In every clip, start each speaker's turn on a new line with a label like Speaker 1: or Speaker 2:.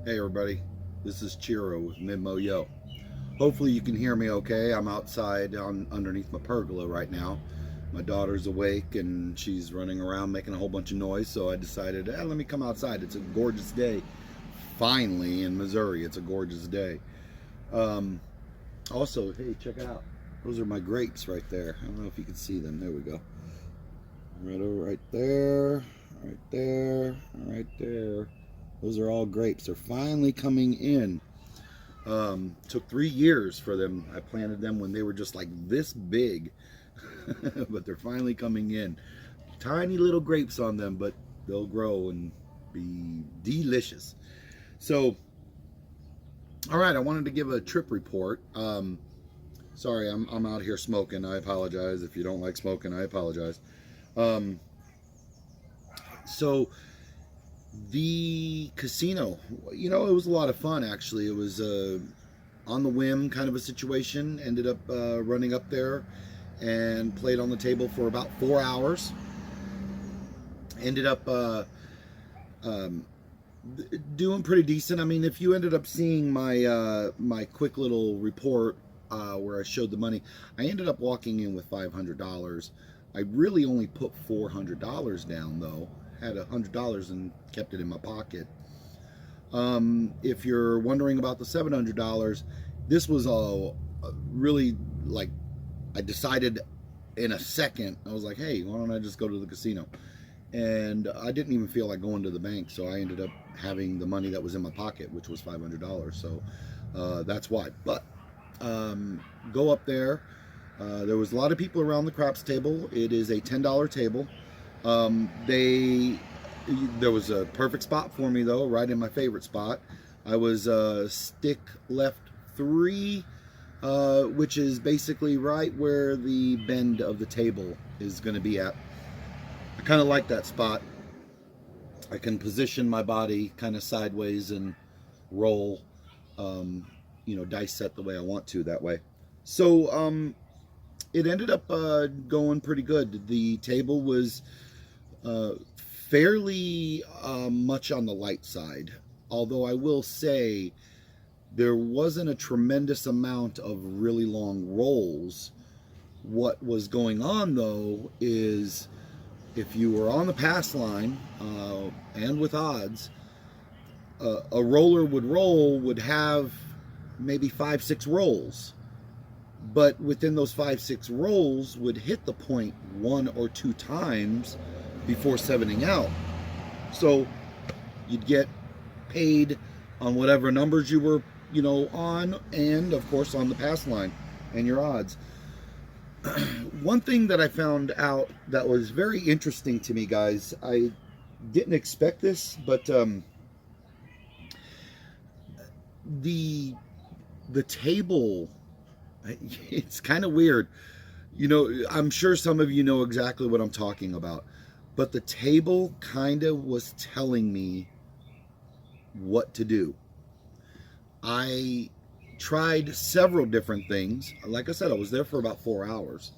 Speaker 1: Hey everybody, this is Chiro with Midmo Yo. Hopefully you can hear me okay. I'm outside underneath my pergola right now. My daughter's awake and she's running around making a whole bunch of noise, so I decided, let me come outside. It's a gorgeous day. Finally in Missouri, it's a gorgeous day. Um, Also, hey, check it out. Those are my grapes right there. I don't know if you can see them. There we go. Right there, right there, right there. Those are all grapes. They're finally coming in. Took 3 years for them. I planted them when they were just like this big, but they're finally coming in. Tiny little grapes on them, but they'll grow and be delicious. So, all right, I wanted to give a trip report. Sorry, I'm out here smoking. I apologize. If you don't like smoking, I apologize. Um, so the casino, it was a lot of fun actually. It was on the whim kind of a situation. Ended up running up there and played on the table for about 4 hours. Ended up um, doing pretty decent. I mean, if you ended up seeing my quick little report where I showed the money, I ended up walking in with $500. I really only put $400 down though. Had $100 and kept it in my pocket. If you're wondering about the $700, this was all really like, I decided in a second. I was like, hey, why don't I just go to the casino? And I didn't even feel like going to the bank, so I ended up having the money that was in my pocket, which was $500. So that's why. But go up there. There was a lot of people around the craps table. It is a $10 table. There was a perfect spot for me though, right in my favorite spot. I was stick left 3, which is basically right where the bend of the table is going to be at. I kind of like that spot. I can position my body kind of sideways and roll, dice set the way I want to that way. So it ended up going pretty good. The table was fairly much on the light side, although I will say there wasn't a tremendous amount of really long rolls. What was going on though is if you were on the pass line and with odds, a roller would have maybe 5-6 rolls, but within those 5-6 rolls would hit the point 1 or 2 times before sevening out. So you'd get paid on whatever numbers you were, on, and of course on the pass line and your odds. One thing that I found out that was very interesting to me, guys, I didn't expect this, but the table, it's kind of weird. I'm sure some of you know exactly what I'm talking about, but the table kind of was telling me what to do. I tried several different things. Like I said, I was there for about 4 hours.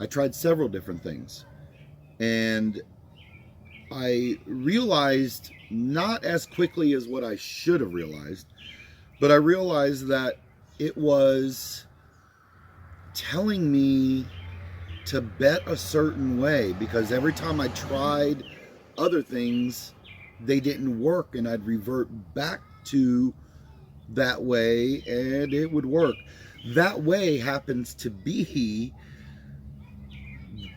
Speaker 1: I tried several different things, and I realized, not as quickly as what I should have realized, but I realized that it was telling me to bet a certain way, because every time I tried other things, they didn't work, and I'd revert back to that way and it would work. That way happens to be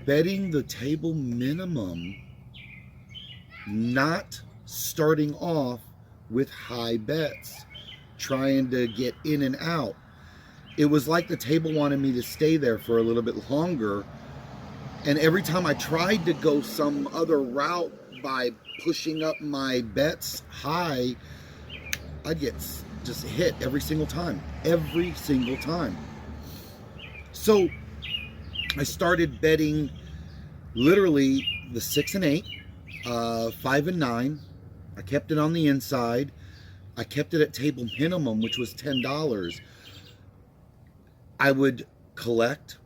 Speaker 1: betting the table minimum, not starting off with high bets, trying to get in and out. It was like the table wanted me to stay there for a little bit longer, and every time I tried to go some other route by pushing up my bets high, I'd get just hit every single time. So I started betting literally the 6 and 8, 5 and 9. I kept it on the inside. I kept it at table minimum, which was $10. I would collect.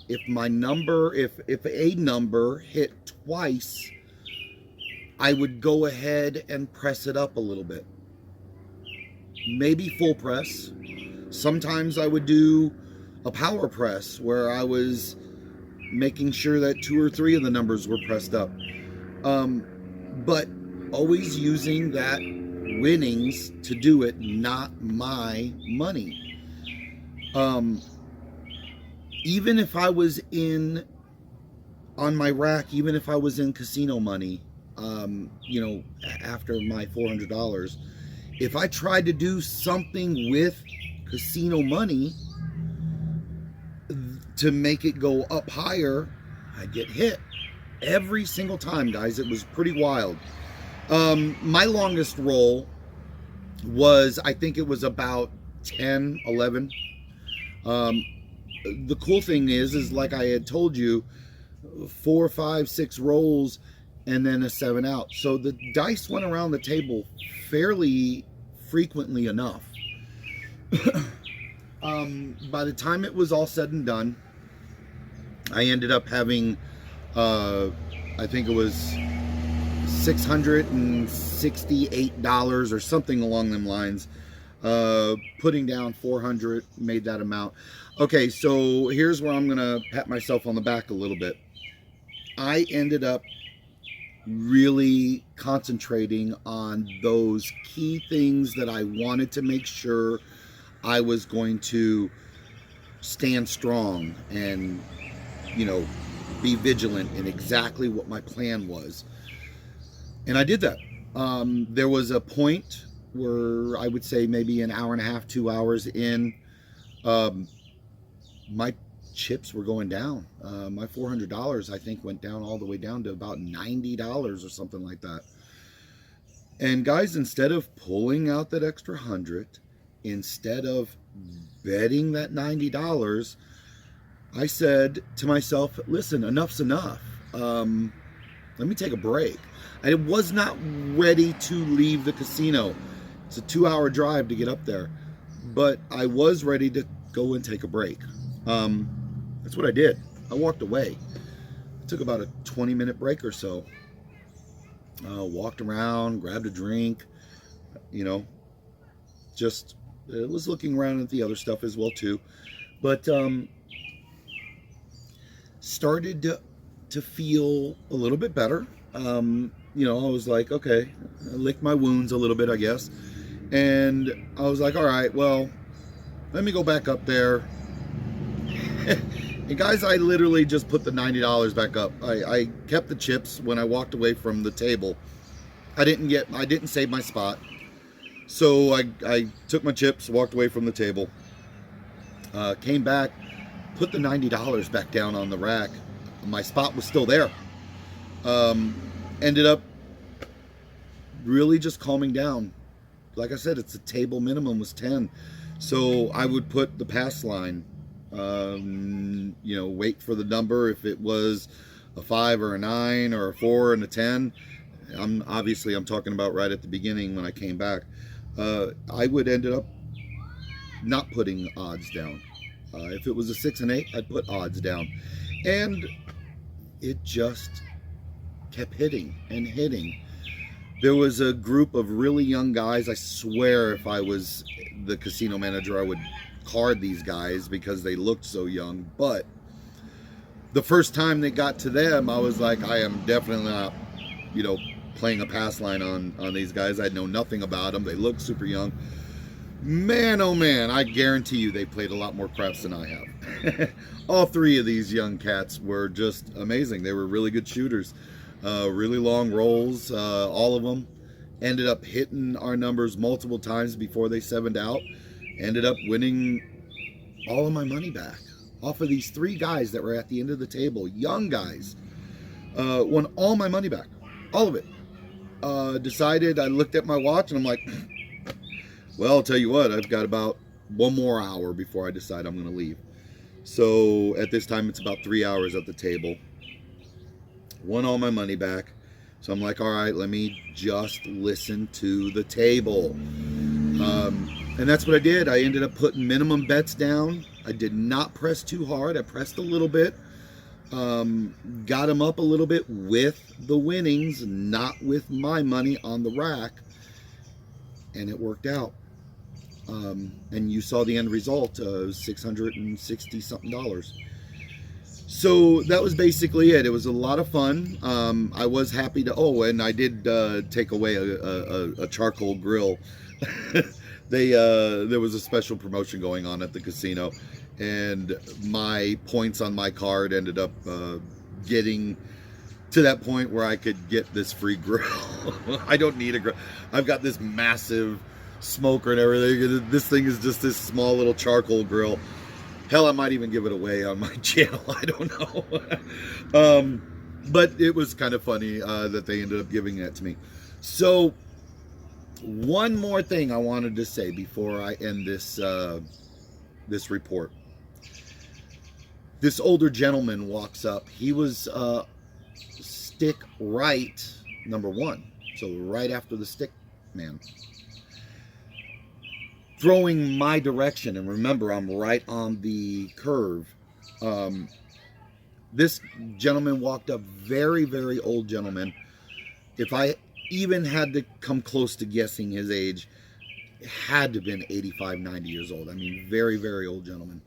Speaker 1: If a number hit twice, I would go ahead and press it up a little bit. Maybe full press. Sometimes I would do a power press where I was making sure that 2 or 3 of the numbers were pressed up. But always using that winnings to do it, not my money. Even if I was on my rack, even if I was in casino money, after my $400, if I tried to do something with casino money to make it go up higher, I'd get hit every single time, guys. It was pretty wild. My longest roll was, I think it was about 10, 11. The cool thing is like I had told you, 4, 5, 6 rolls and then a 7 out. So the dice went around the table fairly frequently enough. By the time it was all said and done, I ended up having, I think it was $668 or something along them lines. Putting down 400 made that amount. Okay, so here's where I'm gonna pat myself on the back a little bit. I ended up really concentrating on those key things that I wanted to make sure I was going to stand strong and, be vigilant in exactly what my plan was. And I did that. There was a point where I would say maybe an hour and a half, 2 hours in, my chips were going down. My $400, I think, went down all the way down to about $90 or something like that. And guys, instead of pulling out that extra 100, instead of betting that $90, I said to myself, listen, enough's enough. Let me take a break. I was not ready to leave the casino. It's a 2-hour drive to get up there, but I was ready to go and take a break. That's what I did. I walked away. It took about a 20-minute break or so. Walked around, grabbed a drink, just was looking around at the other stuff as well too, but started to feel a little bit better. I was like, okay, I licked my wounds a little bit, I guess. And I was like, all right, well, let me go back up there. And guys, I literally just put the $90 back up. I kept the chips when I walked away from the table. I didn't save my spot. So I took my chips, walked away from the table, came back, put the $90 back down on the rack. My spot was still there. Ended up really just calming down. Like I said, it's a table minimum was 10. So I would put the pass line, wait for the number. If it was a 5 or a 9 or a 4 and a 10, I'm talking about right at the beginning when I came back. I would end up not putting odds down. If it was a 6 and 8, I'd put odds down. And it just kept hitting and hitting. There was a group of really young guys. I swear if I was the casino manager, I would card these guys because they looked so young. But the first time they got to them, I was like, I am definitely not, playing a pass line on these guys. I know nothing about them. They look super young. Man, oh man, I guarantee you they played a lot more craps than I have. All 3 of these young cats were just amazing. They were really good shooters. Really long rolls, all of them. Ended up hitting our numbers multiple times before they 7'd out. Ended up winning all of my money back off of these 3 guys that were at the end of the table. Young guys. Won all my money back. All of it. Decided, I looked at my watch and I'm like, well, I'll tell you what, I've got about 1 more hour before I decide I'm going to leave. So at this time, it's about 3 hours at the table. Won all my money back. So I'm like, all right, let me just listen to the table. And that's what I did. I ended up putting minimum bets down. I did not press too hard. I pressed a little bit. Got him up a little bit with the winnings, not with my money on the rack, and it worked out. And you saw the end result of $660 something. So that was basically it. It was a lot of fun. I was happy to. Oh, and I did take away a charcoal grill. There was a special promotion going on at the casino, and my points on my card ended up getting to that point where I could get this free grill. I don't need a grill. I've got this massive smoker and everything. This thing is just this small little charcoal grill. Hell, I might even give it away on my channel. I don't know. But it was kind of funny that they ended up giving that to me. So one more thing I wanted to say before I end this this report. This older gentleman walks up. He was stick right number 1, so right after the stick man, throwing my direction. And remember, I'm right on the curve. This gentleman walked up, very, very old gentleman. If I even had to come close to guessing his age, it had to have been 85, 90 years old. I mean, very, very old gentleman.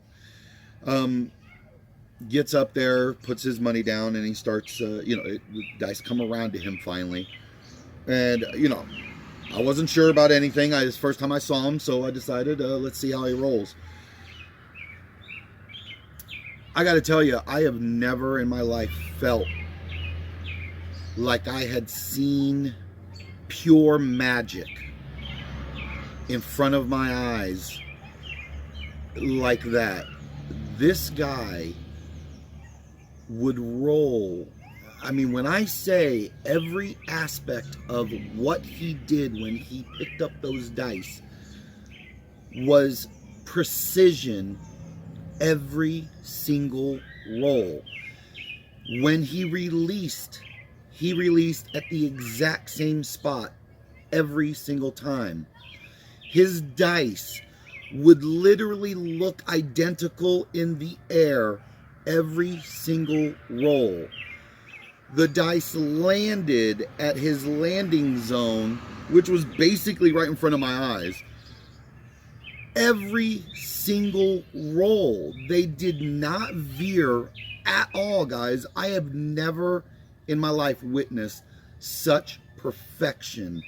Speaker 1: Gets up there, puts his money down, and he starts, the dice come around to him finally. And, I wasn't sure about anything. It's the first time I saw him, so I decided, let's see how he rolls. I got to tell you, I have never in my life felt like I had seen pure magic in front of my eyes like that. This guy would roll. I mean, when I say every aspect of what he did when he picked up those dice was precision, every single roll. When he released at the exact same spot every single time. His dice would literally look identical in the air every single roll. The dice landed at his landing zone, which was basically right in front of my eyes. Every single roll. They did not veer at all, guys. I have never in my life witnessed such perfection.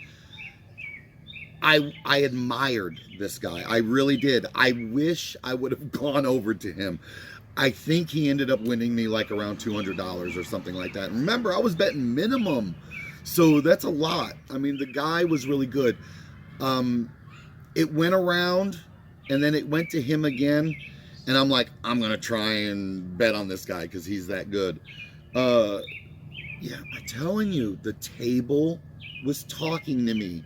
Speaker 1: I admired this guy. I really did. I wish I would have gone over to him. I think he ended up winning me like around $200 or something like that. Remember, I was betting minimum, so that's a lot. I mean, the guy was really good. It went around, and then it went to him again, and I'm like, I'm gonna try and bet on this guy because he's that good. Yeah, I'm telling you, the table was talking to me,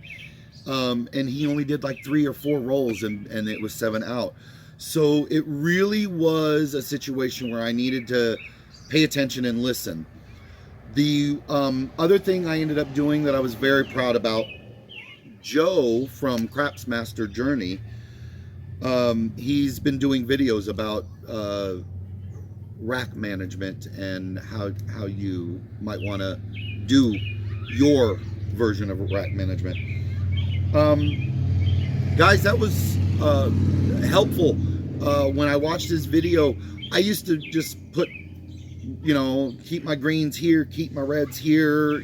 Speaker 1: and he only did like 3 or 4 rolls, and it was 7 out. So it really was a situation where I needed to pay attention and listen. The other thing I ended up doing that I was very proud about, Joe from Craps Master Journey, he's been doing videos about rack management and how you might want to do your version of rack management. Guys, that was helpful. When I watched this video, I used to just put, keep my greens here, keep my reds here,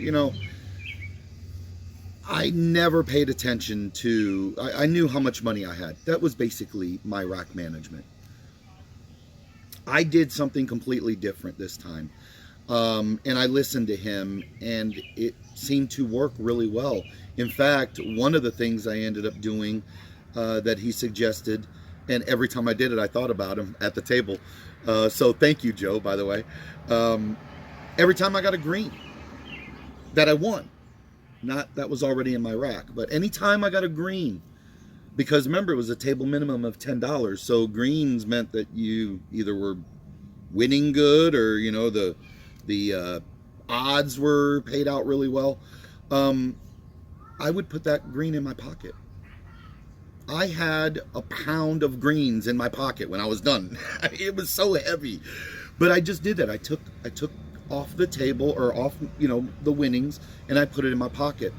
Speaker 1: I never paid attention to, I knew how much money I had. That was basically my rack management. I did something completely different this time. And I listened to him, and it seemed to work really well. In fact, one of the things I ended up doing that he suggested, and every time I did it, I thought about him at the table. So thank you, Joe, by the way. Every time I got a green that I won, not that was already in my rack, but anytime I got a green, because remember, it was a table minimum of $10. So greens meant that you either were winning good or, the odds were paid out really well. I would put that green in my pocket. I had a pound of greens in my pocket when I was done. It was so heavy. But I just did that. I took off the table, or off, the winnings, and I put it in my pocket.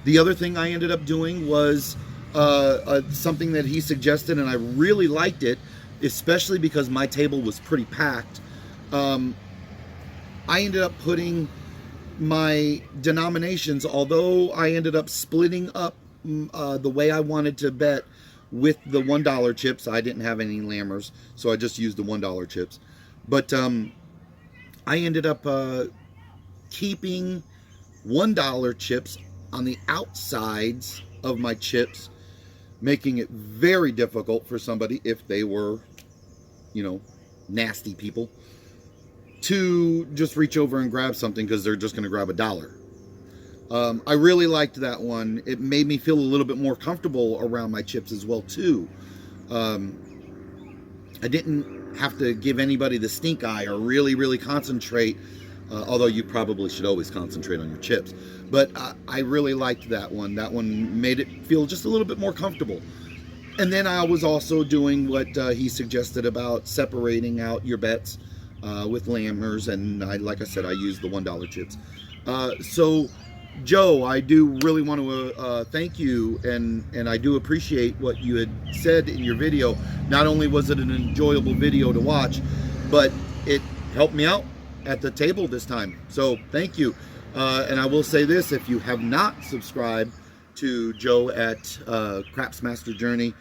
Speaker 1: The other thing I ended up doing was something that he suggested, and I really liked it, especially because my table was pretty packed. I ended up putting my denominations, although I ended up splitting up the way I wanted to bet with the $1 chips. I didn't have any Lammers, so I just used the $1 chips. But I ended up keeping $1 chips on the outsides of my chips, making it very difficult for somebody, if they were, nasty people, to just reach over and grab something, because they're just going to grab $1. I really liked that one. It made me feel a little bit more comfortable around my chips as well too. I didn't have to give anybody the stink eye or really concentrate, although you probably should always concentrate on your chips. But I really liked that one. That one made it feel just a little bit more comfortable. And then I was also doing what he suggested about separating out your bets with Lammers, and like I said, I used the $1 chips. So Joe, I do really want to thank you, and I do appreciate what you had said in your video. Not only was it an enjoyable video to watch, but it helped me out at the table this time. So thank you. And I will say this, if you have not subscribed to Joe at Craps Master Journey,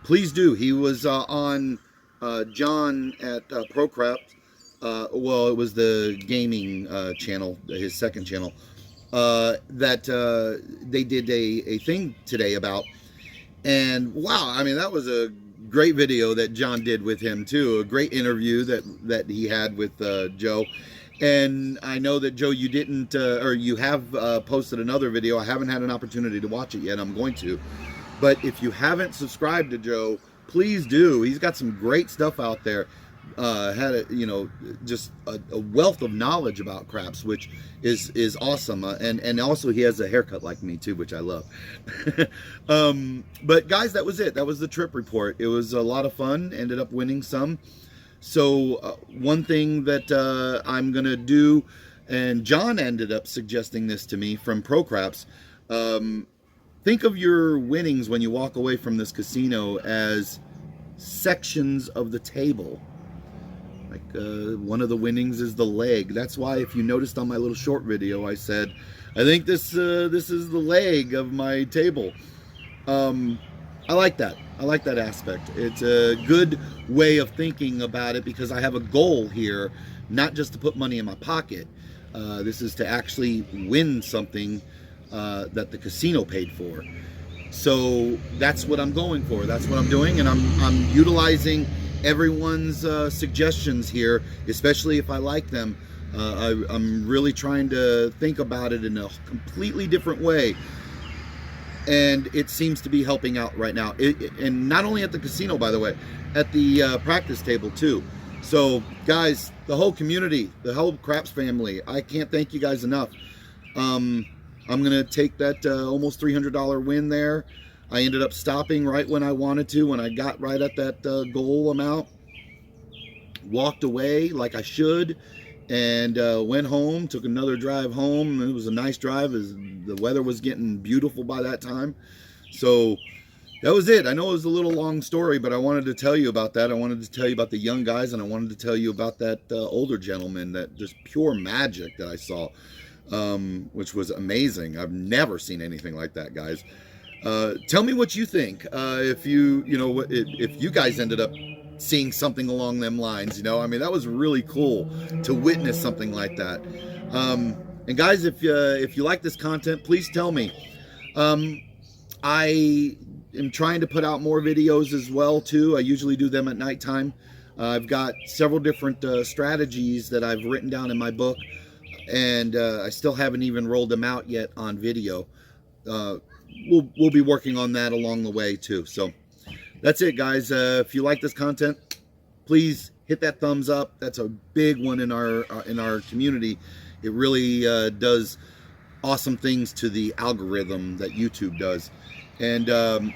Speaker 1: please do. He was on John at Pro Craps. Well, it was the gaming channel, his second channel, that they did a thing today about. And wow, I mean, that was a great video that John did with him too. A great interview that he had with Joe. And I know that, Joe, you didn't, or you have posted another video. I haven't had an opportunity to watch it yet. I'm going to. But if you haven't subscribed to Joe, please do. He's got some great stuff out there. Had just a wealth of knowledge about craps, which is awesome. And also he has a haircut like me too, which I love. But guys, that was it. That was the trip report. It was a lot of fun. Ended up winning some. So one thing that I'm gonna do, and John ended up suggesting this to me from Pro Craps. Think of your winnings when you walk away from this casino as sections of the table. Like one of the winnings is the leg. That's why, if you noticed on my little short video, I said, I think this is the leg of my table. I like that. I like that aspect. It's a good way of thinking about it, because I have a goal here, not just to put money in my pocket. This is to actually win something that the casino paid for. So that's what I'm going for. That's what I'm doing, and I'm utilizing everyone's suggestions here, especially if I like them. I'm really trying to think about it in a completely different way, and it seems to be helping out right now. And not only at the casino, by the way, at the practice table too. So guys, the whole community, the whole Craps family, I can't thank you guys enough. I'm gonna take that almost $300 win there. I ended up stopping right when I wanted to, when I got right at that goal amount. Walked away like I should, and went home, took another drive home. It was a nice drive, as the weather was getting beautiful by that time. So that was it. I know it was a little long story, but I wanted to tell you about that. I wanted to tell you about the young guys, and I wanted to tell you about that older gentleman, that just pure magic that I saw, which was amazing. I've never seen anything like that, guys. Tell me what you think. If if you guys ended up seeing something along them lines, I mean, that was really cool to witness something like that. And guys, if you like this content, please tell me. I am trying to put out more videos as well too. I usually do them at nighttime. I've got several different strategies that I've written down in my book, and I still haven't even rolled them out yet on video. We'll be working on that along the way too. So that's it, guys. If you like this content, please hit that thumbs up. That's a big one in our community. It really does awesome things to the algorithm that YouTube does. And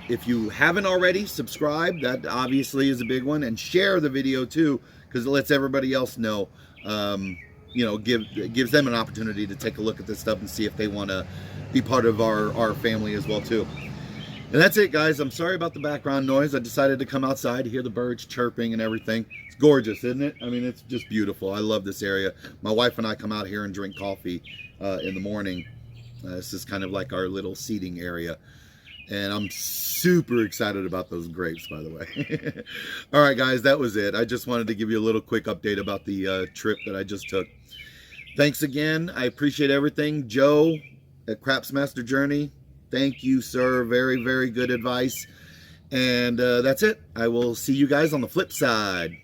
Speaker 1: if you haven't already, subscribe. That obviously is a big one. And share the video too, because it lets everybody else know. Gives them an opportunity to take a look at this stuff and see if they want to be part of our family as well too. And that's it, guys. I'm sorry about the background noise. I decided to come outside to hear the birds chirping and everything. It's gorgeous, isn't it? I mean, it's just beautiful. I love this area. My wife and I come out here and drink coffee in the morning. This is kind of like our little seating area. And I'm super excited about those grapes, by the way. All right, guys, that was it. I just wanted to give you a little quick update about the trip that I just took. Thanks again. I appreciate everything. Joe at Craps Master Journey, thank you, sir. Very, very good advice. And that's it. I will see you guys on the flip side.